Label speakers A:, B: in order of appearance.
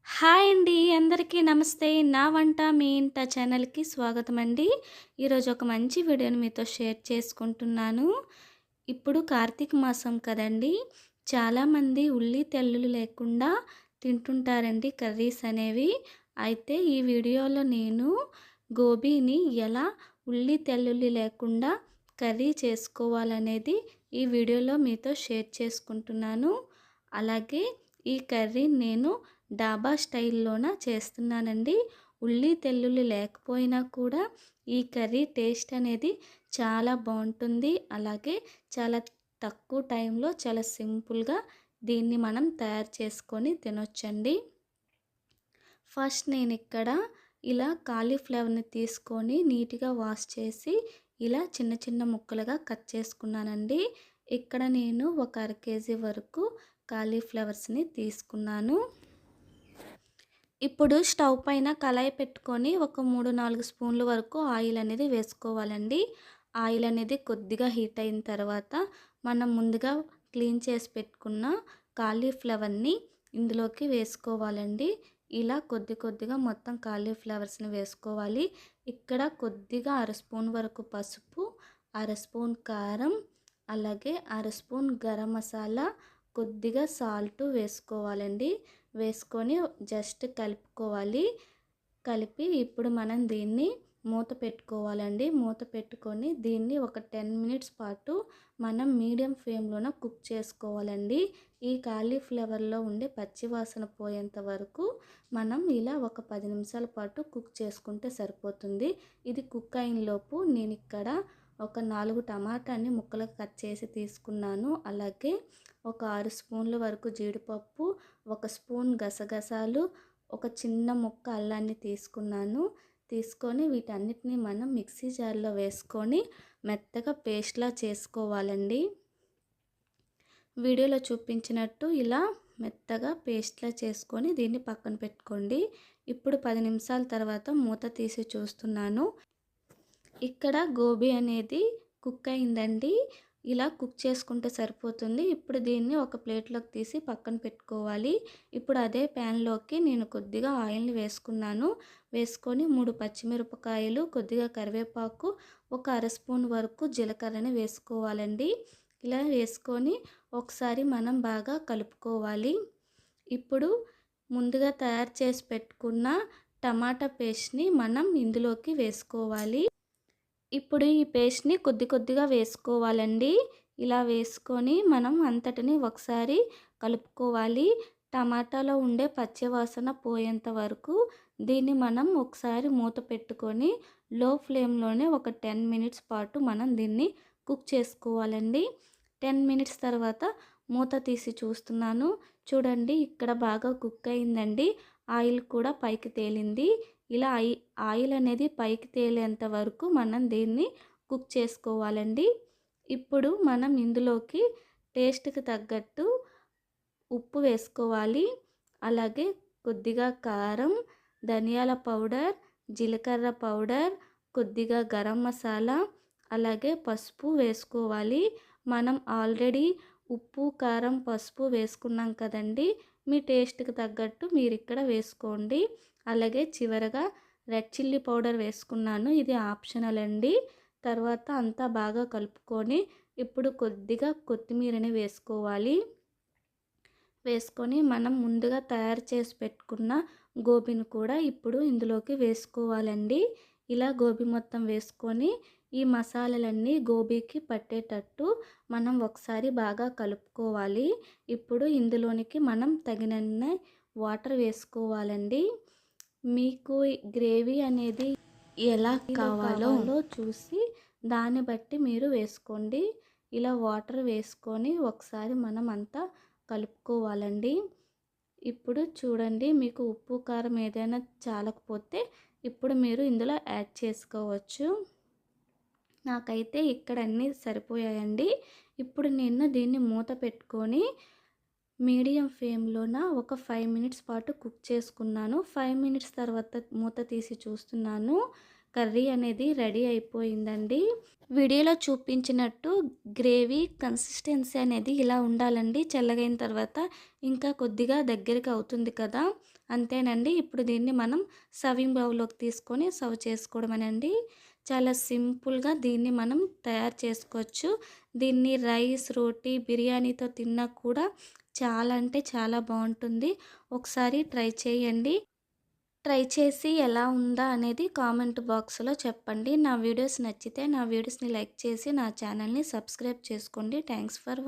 A: Hi అండి. అందరికీ నమస్తే. నా వంట మీ ఇంట ఛానల్‌కి స్వాగతం అండి. ఈరోజు ఒక మంచి వీడియోని మీతో షేర్ చేసుకుంటున్నాను. ఇప్పుడు కార్తీక మాసం కదండీ! చాలామంది ఉల్లి తెల్లులు లేకుండా తింటుంటారండి కర్రీస్ అనేవి. అయితే ఈ వీడియోలో నేను గోబీని ఎలా ఉల్లి తెల్లుల్లి లేకుండా కర్రీ చేసుకోవాలనేది ఈ వీడియోలో మీతో షేర్ చేసుకుంటున్నాను. అలాగే ఈ కర్రీ నేను డాబా స్టైల్లోన చేస్తున్నానండి. ఉల్లి తెల్లుల్లి లేకపోయినా కూడా ఈ కర్రీ టేస్ట్ అనేది చాలా బాగుంటుంది. అలాగే చాలా తక్కువ టైంలో చాలా సింపుల్గా దీన్ని మనం తయారు చేసుకొని తినొచ్చండి. ఫస్ట్ నేను ఇక్కడ ఇలా కాలీఫ్లవర్ని తీసుకొని నీట్గా వాష్ చేసి ఇలా చిన్న చిన్న ముక్కలుగా కట్ చేసుకున్నానండి. ఇక్కడ నేను ఒక అర కేజీ వరకు కాలీఫ్లవర్స్ని తీసుకున్నాను. ఇప్పుడు స్టవ్ పైన కళాయి పెట్టుకొని ఒక 3-4 స్పూన్ల వరకు ఆయిల్ అనేది వేసుకోవాలండి. ఆయిల్ అనేది కొద్దిగా హీట్ అయిన తర్వాత మనం ముందుగా క్లీన్ చేసి పెట్టుకున్న కాలీఫ్లవర్ని ఇందులోకి వేసుకోవాలండి. ఇలా కొద్దిగా మొత్తం కాలీఫ్లవర్స్ని వేసుకోవాలి. ఇక్కడ కొద్దిగా అర స్పూన్ వరకు పసుపు, అర స్పూన్ కారం, అలాగే అర స్పూన్ గరం మసాలా, కొద్దిగా సాల్ట్ వేసుకోవాలండి. వేసుకొని జస్ట్ కలుపుకోవాలి. కలిపి ఇప్పుడు మనం దీన్ని మూత పెట్టుకోవాలండి. మూత పెట్టుకొని దీన్ని ఒక 10 మినిట్స్ పాటు మనం మీడియం ఫ్లేమ్లోన కుక్ చేసుకోవాలండి. ఈ కాలీఫ్లవర్లో ఉండే పచ్చివాసన పోయేంత వరకు మనం ఇలా ఒక 10 నిమిషాల పాటు కుక్ చేసుకుంటే సరిపోతుంది. ఇది కుక్ అయినలోపు నేను ఇక్కడ ఒక 4 టమాటాని ముక్కలుగా కట్ చేసి తీసుకున్నాను. అలాగే ఒక 6 స్పూన్ల వరకు జీడిపప్పు, ఒక స్పూన్ గసగసాలు, ఒక చిన్న ముక్క అల్లాన్ని తీసుకున్నాను. తీసుకొని వీటన్నిటిని మనం మిక్సీ జార్లో వేసుకొని మెత్తగా పేస్ట్లా చేసుకోవాలండి. వీడియోలో చూపించినట్టు ఇలా మెత్తగా పేస్ట్లా చేసుకొని దీన్ని పక్కన పెట్టుకోండి. ఇప్పుడు 10 నిమిషాల తర్వాత మూత తీసి చూస్తున్నాను. ఇక్కడ గోబీ అనేది కుక్ అయిందండి. ఇలా కుక్ చేసుకుంటే సరిపోతుంది. ఇప్పుడు దీన్ని ఒక ప్లేట్లోకి తీసి పక్కన పెట్టుకోవాలి. ఇప్పుడు అదే ప్యాన్లోకి నేను కొద్దిగా ఆయిల్ని వేసుకున్నాను. వేసుకొని 3 పచ్చిమిరపకాయలు, కొద్దిగా కరివేపాకు, ఒక అర స్పూన్ వరకు జీలకర్రని వేసుకోవాలండి. ఇలా వేసుకొని ఒకసారి మనం బాగా కలుపుకోవాలి. ఇప్పుడు ముందుగా తయారు చేసి పెట్టుకున్న టమాటా పేస్ట్ని మనం ఇందులోకి వేసుకోవాలి. ఇప్పుడు ఈ పేస్ట్ని కొద్దిగా వేసుకోవాలండి. ఇలా వేసుకొని మనం అంతటిని ఒకసారి కలుపుకోవాలి. టమాటాలో ఉండే పచ్చివాసన పోయేంత వరకు దీన్ని మనం ఒకసారి మూత పెట్టుకొని లో ఫ్లేమ్లోనే ఒక 10 మినిట్స్ పాటు మనం దీన్ని కుక్ చేసుకోవాలండి. 10 మినిట్స్ తర్వాత మూత తీసి చూస్తున్నాను. చూడండి ఇక్కడ బాగా కుక్ అయిందండి. ఆయిల్ కూడా పైకి తేలింది. ఇలా ఆయిల్ అనేది పైకి తేలేంత వరకు మనం దీన్ని కుక్ చేసుకోవాలండి. ఇప్పుడు మనం ఇందులోకి టేస్ట్కి తగ్గట్టు ఉప్పు వేసుకోవాలి. అలాగే కొద్దిగా కారం, ధనియాల పౌడర్, జీలకర్ర పౌడర్, కొద్దిగా గరం మసాలా, అలాగే పసుపు వేసుకోవాలి. మనం ఆల్రెడీ ఉప్పు, కారం, పసుపు వేసుకున్నాం కదండి. మీ టేస్ట్కి తగ్గట్టు మీరు ఇక్కడ వేసుకోండి. అలాగే చివరగా రెడ్ చిల్లీ పౌడర్ వేసుకున్నాను. ఇది ఆప్షనల్ అండి. తర్వాత అంతా బాగా కలుపుకొని ఇప్పుడు కొద్దిగా కొత్తిమీరని వేసుకోవాలి. వేసుకొని మనం ముందుగా తయారు చేసి పెట్టుకున్న గోబీని కూడా ఇప్పుడు ఇందులోకి వేసుకోవాలండి. ఇలా గోబీ మొత్తం వేసుకొని ఈ మసాలాలన్నీ గోబీకి పట్టేటట్టు మనం ఒకసారి బాగా కలుపుకోవాలి. ఇప్పుడు ఇందులోనికి మనం తగినన్ని వాటర్ వేసుకోవాలండి. మీకు గ్రేవీ అనేది ఎలా కావాలో చూసి దాన్ని బట్టి మీరు వేసుకోండి. ఇలా వాటర్ వేసుకొని ఒకసారి మనం అంతా కలుపుకోవాలండి. ఇప్పుడు చూడండి మీకు ఉప్పు, కారం ఏదైనా చాలకపోతే ఇప్పుడు మీరు ఇందులో యాడ్ చేసుకోవచ్చు. నాకైతే ఇక్కడ అన్నీ సరిపోయాయండి. ఇప్పుడు నేను దీన్ని మూత పెట్టుకొని మీడియం ఫ్లేమ్లోన ఒక 5 మినిట్స్ పాటు కుక్ చేసుకున్నాను. 5 మినిట్స్ తర్వాత మూత తీసి చూస్తున్నాను. కర్రీ అనేది రెడీ అయిపోయిందండి. వీడియోలో చూపించినట్టు గ్రేవీ కన్సిస్టెన్సీ అనేది ఇలా ఉండాలండి. చల్లగైన తర్వాత ఇంకా కొద్దిగా దగ్గరికి అవుతుంది కదా! అంతేనండి. ఇప్పుడు దీన్ని మనం సర్వింగ్ బౌల్‌లోకి తీసుకొని సర్వ్ చేసుకోవడమేనండి. చాలా సింపుల్‌గా దీన్ని మనం తయారు చేసుకోవచ్చు. దీన్ని రైస్, రోటీ, బిర్యానీతో తిన్నా కూడా చాలా అంటే చాలా బావుంటుంది. ఒకసారి ట్రై చేయండి. ట్రై చేసి ఎలా ఉందా అనేది కామెంట్ బాక్స్‌లో చెప్పండి. నా వీడియోస్ నచ్చితే నా వీడియోస్‌ని లైక్ చేసి నా ఛానల్‌ని సబ్స్క్రైబ్ చేసుకోండి. Thanks for